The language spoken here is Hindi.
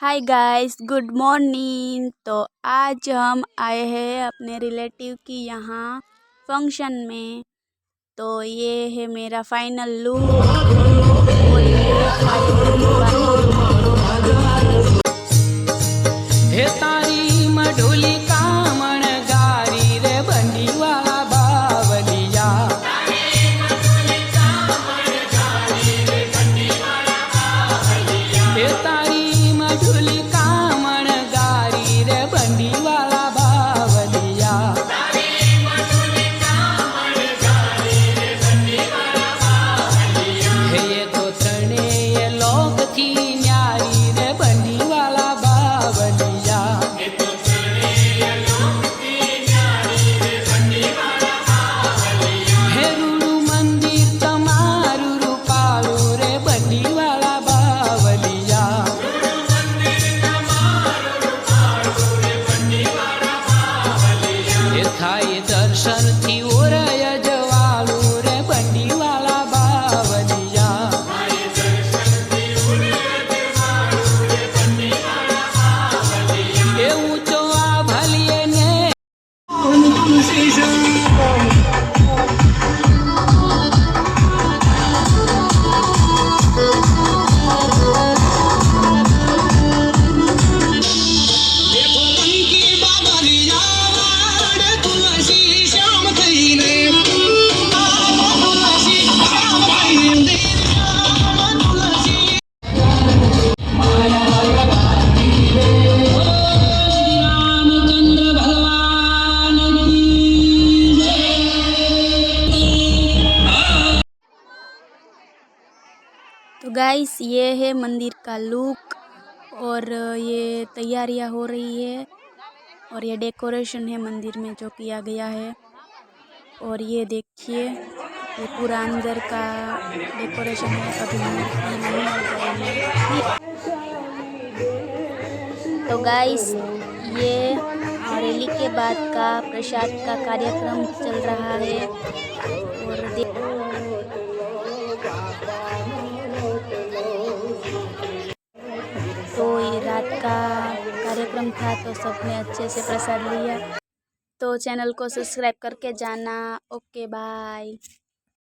Hi guys, good morning. तो आज हम आए हैं अपने रिलेटिव की यहाँ फंक्शन में। तो ये है मेरा फाइनल लुक और ये हे तारी मढोली कामण गारी रे बंडी वाला बावलिया। हे तारी मढोली कामण गारी रे बंडी वाला बावलिया। हे ये तो त्रणेय लोक थी न्यारी रे बंडी वाला बावलिया। हे रूरू मंदिर तमारू रूपालू रे बंडी वाला बावलिया। हे थाई दर्शन थी ओरय जवालू रे बंडी वाला बावलिया। हे ऊंचो आ भलिए ने रामचंद्र भगवान की तो गाइस, ये है मंदिर का लुक और ये तैयारियां हो रही है और ये डेकोरेशन है मंदिर में जो किया गया है। और ये देखिए, ये पूरा अंदर का डेकोरेशन है। अभी नहीं लगाएंगे। तो गाइस, ये रैली के बाद का प्रसाद का कार्यक्रम चल रहा है और तो ये रात का कार्यक्रम था तो सबने अच्छे से प्रसाद लिया। तो चैनल को सब्सक्राइब करके जाना। Okay, bye.